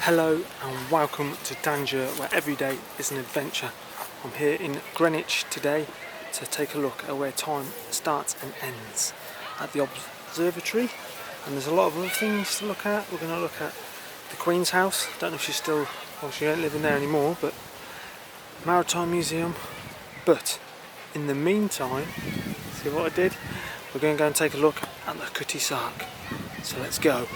Hello and welcome to Dan-Ger, where every day is an adventure. I'm here in Greenwich today to take a look at where time starts and ends at the observatory, and there's a lot of other things to look at. We're going to look at the Queen's house. Don't know if she's still, well, she ain't living there anymore, but Maritime Museum. But in the meantime, see what I did? We're going to go and take a look at the Cutty Sark. So let's go.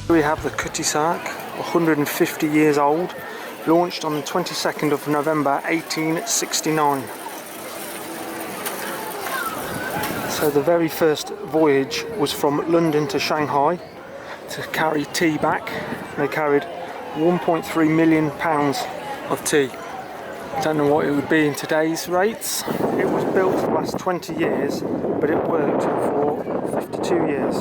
We have the Cutty Sark, 150 years old, launched on the 22nd of November 1869. So the very first voyage was from London to Shanghai to carry tea back. They carried 1.3 million pounds of tea. Don't know what it would be in today's rates. It was built to last 20 years, but it worked for 52 years.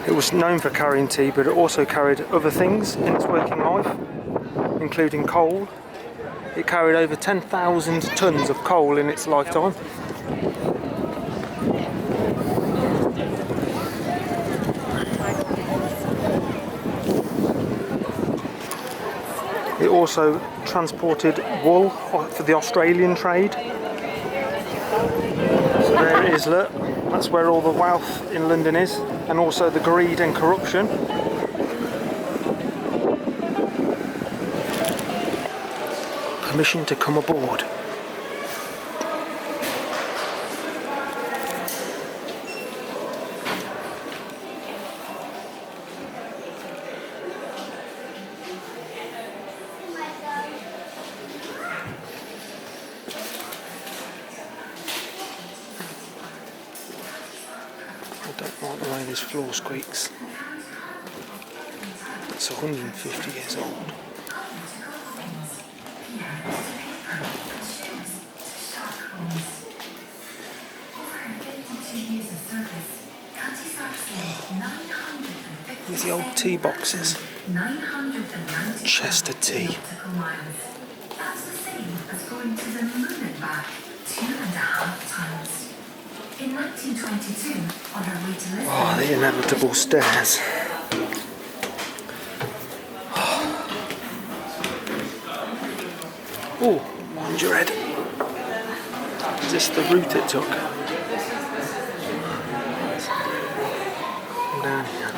It was known for carrying tea, but it also carried other things in its working life, including coal. It carried over 10,000 tons of coal in its lifetime. It also transported wool for the Australian trade. So there it is, look. That's where all the wealth in London is, and also the greed and corruption. Permission to come aboard. I don't like the way this floor squeaks. It's 150 years old. Here's the old tea boxes. Chester tea. That's the same as going to the moon and back 2.5 times. In 1922, on her way to Lisbon... Oh, the inevitable stairs. Oh, mind your head. Is this the route it took? I'm down here.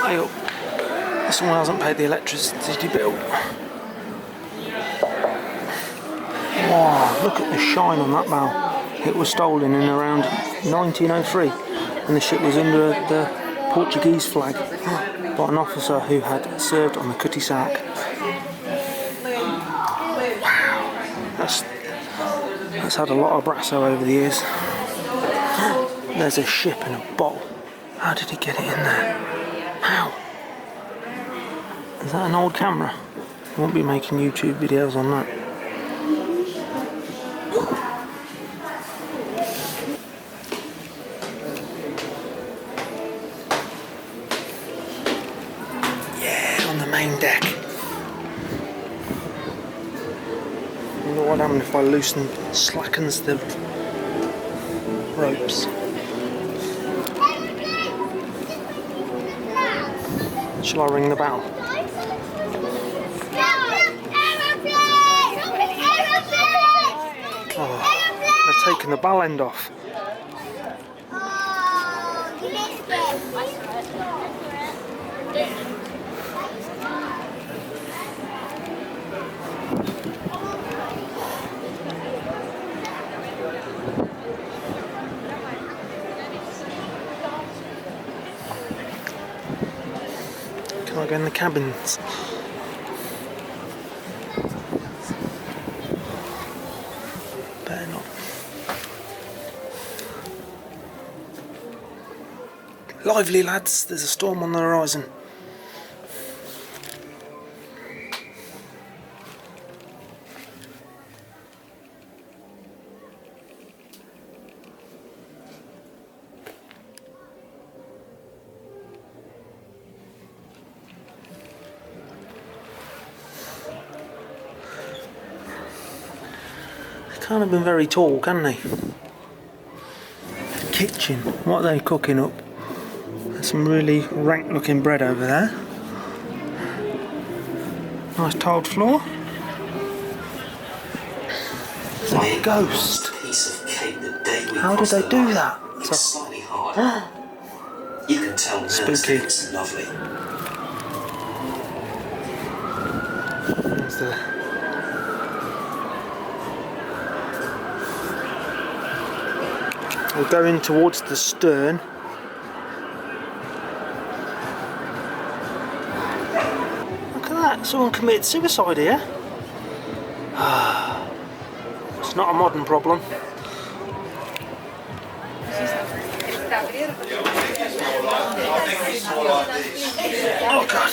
Hey up. Someone hasn't paid the electricity bill. Wow, look at the shine on that bow. It was stolen in around 1903 and the ship was under the Portuguese flag by an officer who had served on the Cutty Sark. Wow, that's had a lot of brasso over the years. There's a ship in a bottle. How did he get it in there? How? Is that an old camera? I won't be making YouTube videos on that. On the main deck. I wonder what happens if I slackens the ropes. Shall I ring the bell? Oh, they're taking the bell end off. Can I go in the cabins? Better not. Lively, lads, there's a storm on the horizon. They can't have been very tall, can they? Kitchen, what are they cooking up? There's some really rank looking bread over there. Nice tiled floor. There's a ghost. How did they do that? It's slightly hard. You can tell now Spooky. it's lovely. There's the we're going towards the stern. Look at that, someone committed suicide here. It's not a modern problem. Oh god,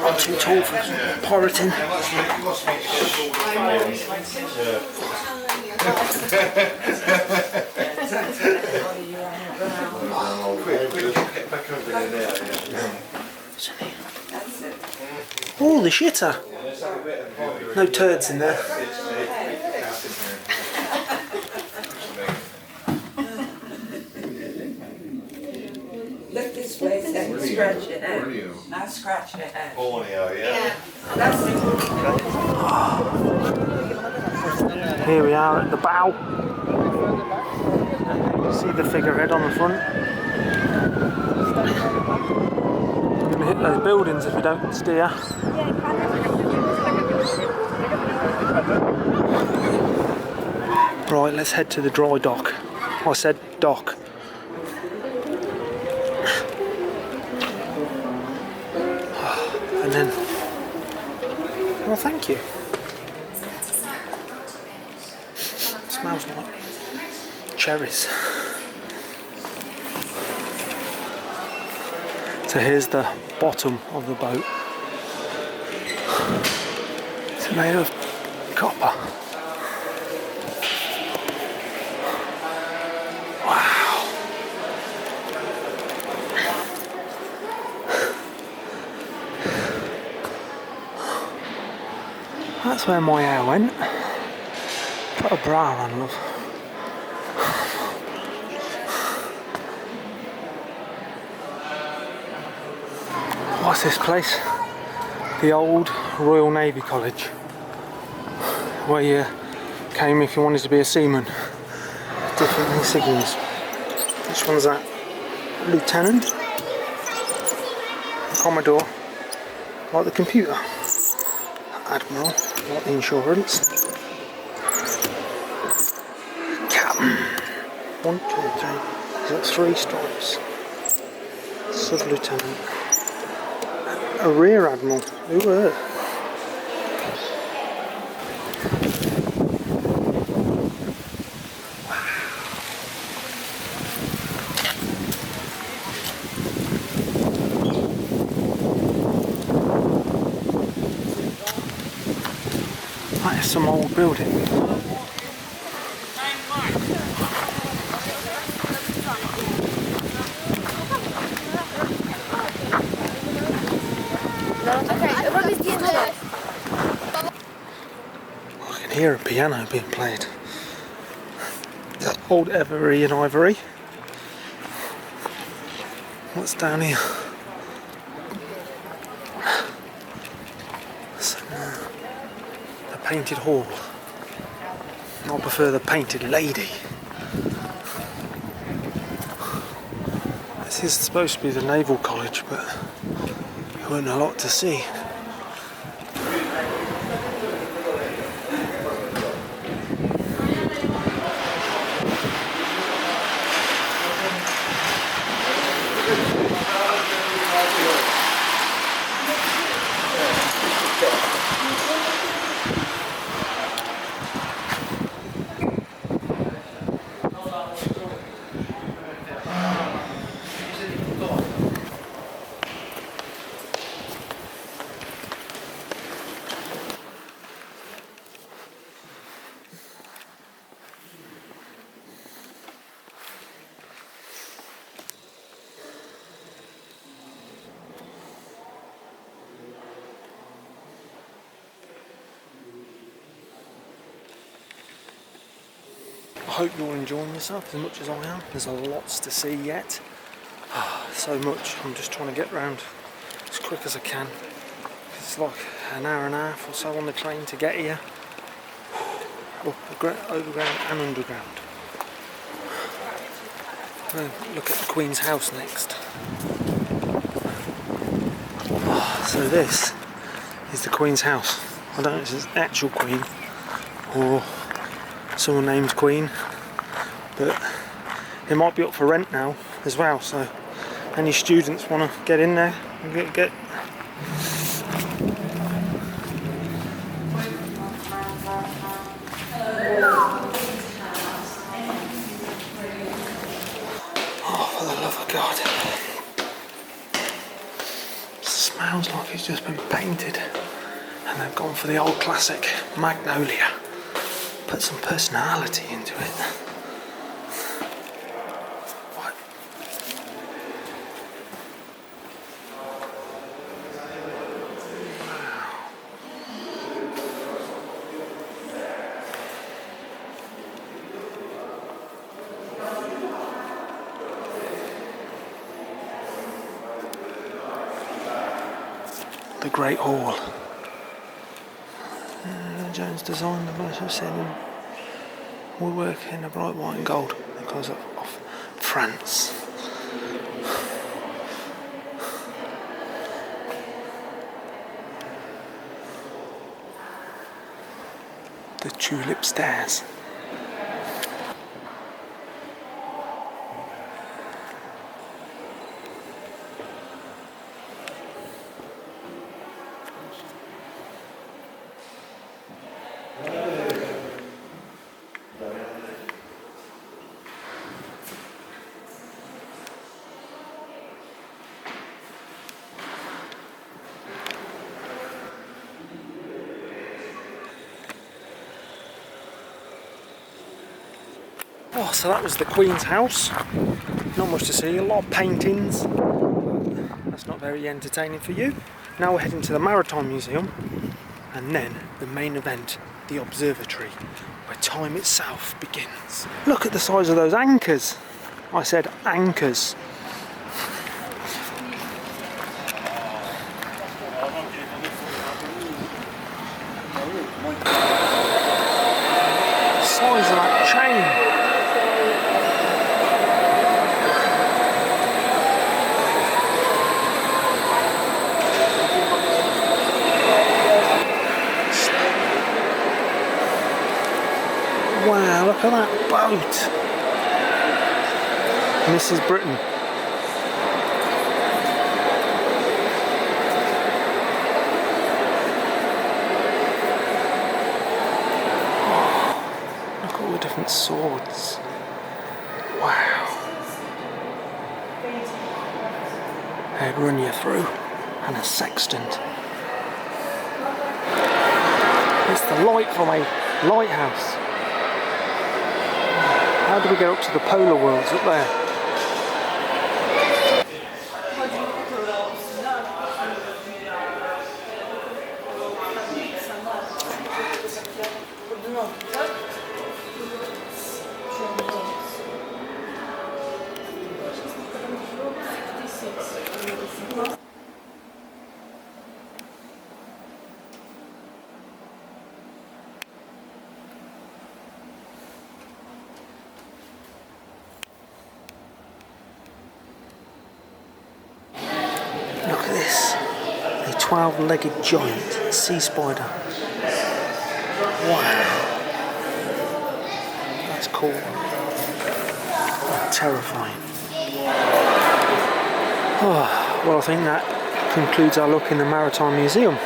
I'm too tall for pirating. Oh, the shitter. No turds in there. Lift this place and scratch it out. Now scratch it out. Borneo, yeah. That's it. Here we are at the bow. See the figurehead on the front. You're going to hit those buildings if you don't steer. Right, let's head to the dry dock. I said dock. And then, well, thank you. Smells like cherries. So here's the bottom of the boat. It's made of copper. Wow. That's where my hair went. Put a bra on, love. What's this place? The old Royal Navy College, where you came if you wanted to be a seaman. Different insignias. Which one's that? Lieutenant? Commodore? Like the computer? Admiral? Like the insurance? Captain? 1, 2, 3. Is that 3 stripes? Sub-lieutenant. A rear admiral. Who were? That is some old building. I can hear a piano being played. Old Every and Ivory. What's down here? The painted hall. I prefer the painted lady. This is supposed to be the Naval College, but there weren't a lot to see. hope you're enjoying yourself as much as I am. There's a lots to see yet. So much. I'm just trying to get round as quick as I can. It's like an hour and a half or so on the train to get here. Overground and underground. We'll look at the Queen's house next. So this is the Queen's house. I don't know if it's the actual Queen or someone named Queen, but it might be up for rent now as well, so any students want to get in there and get oh, for the love of God. It smells like it's just been painted and they've gone for the old classic magnolia. Put some personality into it. What? The Great Hall. Jones designed the most of setting woodwork in a bright white and gold because of France. The tulip stairs. Oh, so that was the Queen's house. Not much to see, a lot of paintings. That's not very entertaining for you. Now we're heading to the Maritime Museum and then the main event, the observatory, where time itself begins. Look at the size of those anchors. I said anchors. The size of that chain. Wow, look at that boat! Mrs. Britain. Oh, look at all the different swords. Wow. They'd run you through. And a sextant. It's the light from a lighthouse. How do we get up to the polar worlds up there? Look at this, a 12-legged giant sea spider. Wow, that's cool. Terrifying. Oh, well, I think that concludes our look in the Maritime Museum.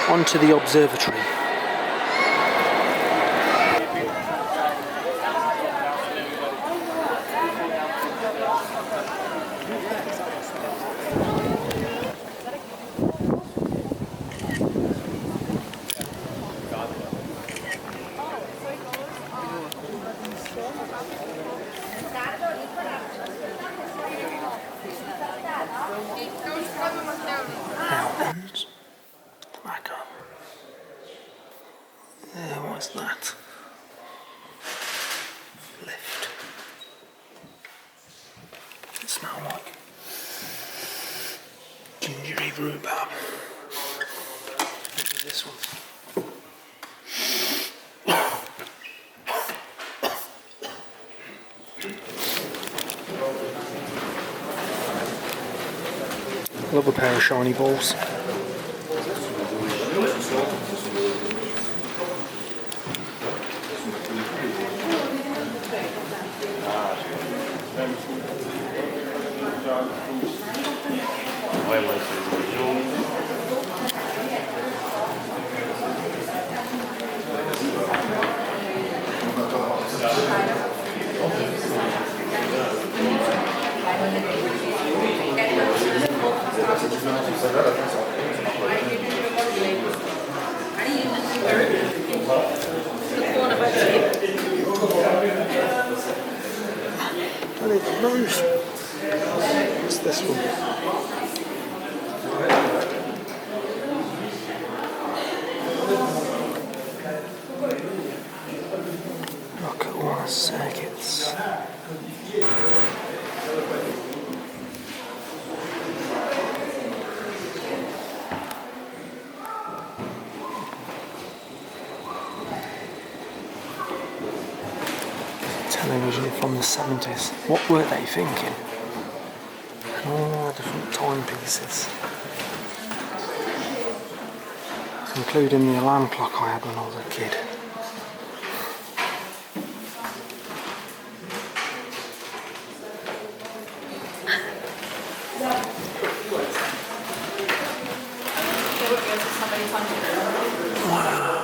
On to the observatory. Mountains, back up. it smell like? Gingery rhubarb. Maybe this one. Love a pair of shiny balls. I need the nose. What's this one? Look at all the circuits. Television from the 70s. What were they thinking? And all the different timepieces. Including the alarm clock I had when I was a kid. Wow.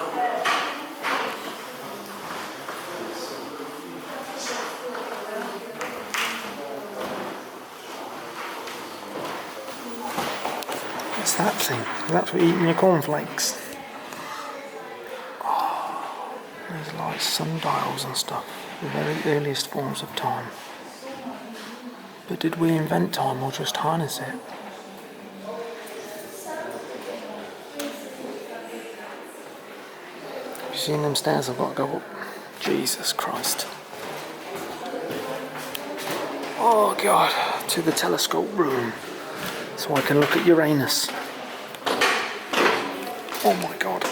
What's that thing? Is that for eating your cornflakes? Oh, there's like sundials and stuff. The very earliest forms of time. But did we invent time or just harness it? Have you seen them stairs I've got to go up? Jesus Christ. Oh God, to the telescope room. So I can look at Uranus. Oh my God.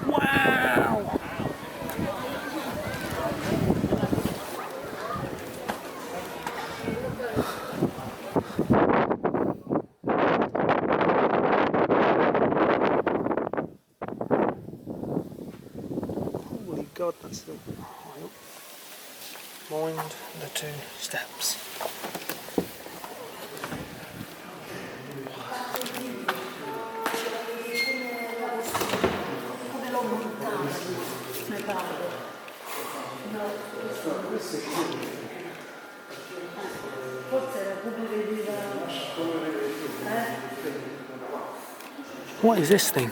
Wow. Holy God, that's the high up. Mind the two steps. What is this thing?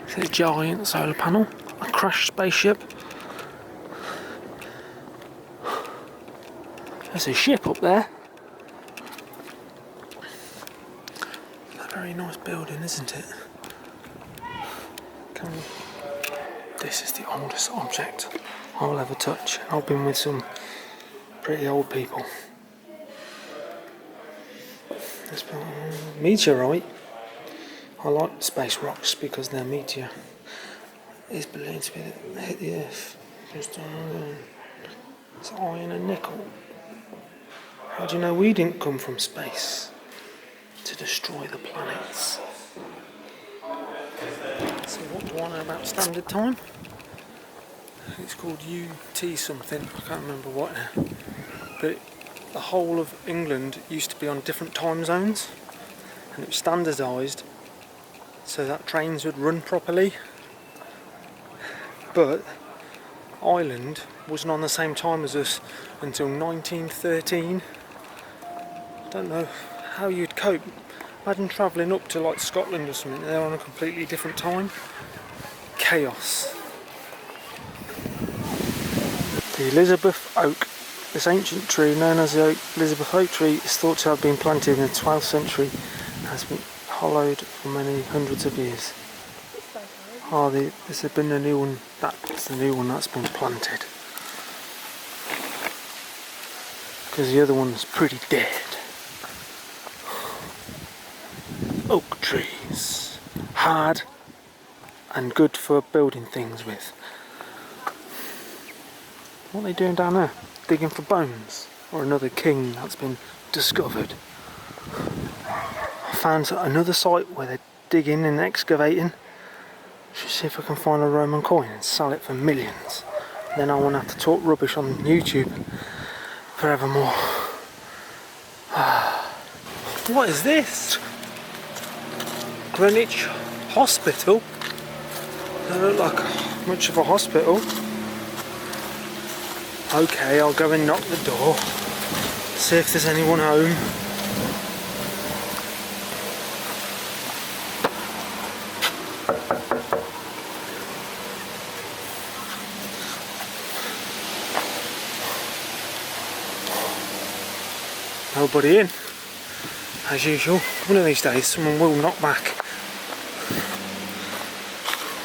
Is it a giant solar panel? A crashed spaceship? There's a ship up there. A very nice building, isn't it? This is the oldest object I'll ever touch. I've been with some pretty old people. This meteorite. I like space rocks because they're meteor. It's believed to be that hit the Earth. It's iron and nickel. How do you know we didn't come from space to destroy the planets? So what do I know about standard time? It's called UT something, I can't remember what now. But the whole of England used to be on different time zones and it was standardised so that trains would run properly. But Ireland wasn't on the same time as us until 1913. I don't know how you'd cope. Imagine travelling up to like Scotland or something, they're on a completely different time. Chaos. The Elizabeth oak. This ancient tree, known as the Elizabeth oak tree, is thought to have been planted in the 12th century and has been hollowed for many hundreds of years. Oh, this has been the new one. That's the new one that's been planted. Because the other one's pretty dead. Oak trees. Hard and good for building things with. What are they doing down there? Digging for bones? Or another king that's been discovered? I found another site where they're digging and excavating. Should see if I can find a Roman coin and sell it for millions. Then I won't have to talk rubbish on YouTube forevermore. What is this? Greenwich Hospital? Doesn't look like much of a hospital. Okay, I'll go and knock the door. See if there's anyone home. Nobody in, as usual. One of these days someone will knock back.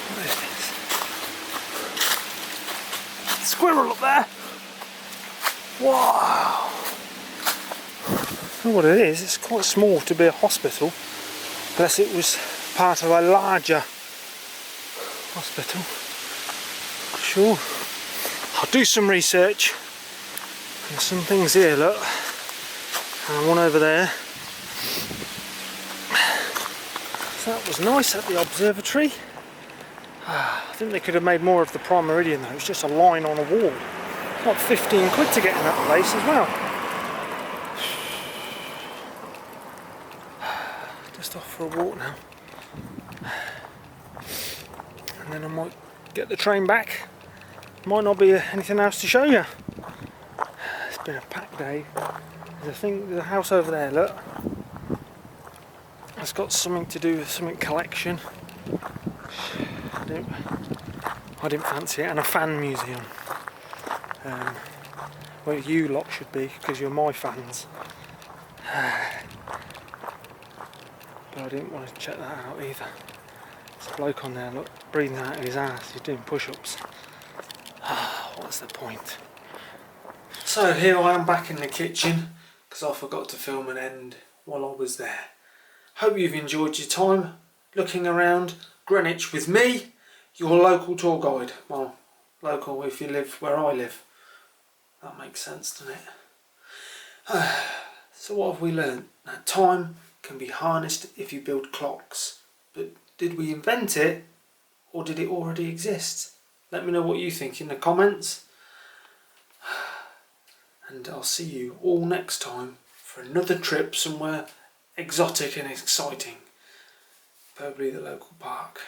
What is this? Squirrel up there! Wow! I don't know what it is, it's quite small to be a hospital. Unless it was part of a larger hospital. Sure. I'll do some research. There's some things here, look. And one over there. So that was nice at the observatory. I think they could have made more of the prime meridian though. It was just a line on a wall. Like 15 quid to get in that place as well. Just off for a walk now. And then I might get the train back. Might not be anything else to show you. It's been a packed day. There's a house over there, look. It's got something to do with something collection. I didn't fancy it. And a fan museum. Well, you lot should be, because you're my fans. But I didn't want to check that out either. There's a bloke on there, look, breathing out of his ass. He's doing push-ups. What's the point? So here I am back in the kitchen, because I forgot to film an end while I was there. Hope you've enjoyed your time looking around Greenwich with me, your local tour guide. Well, local if you live where I live. That makes sense, doesn't it? So what have we learned? That time can be harnessed if you build clocks. But did we invent it, or did it already exist? Let me know what you think in the comments. And I'll see you all next time for another trip somewhere exotic and exciting. Probably the local park.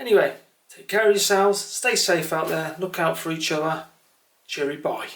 Anyway, take care of yourselves, stay safe out there, look out for each other. Cheery bye.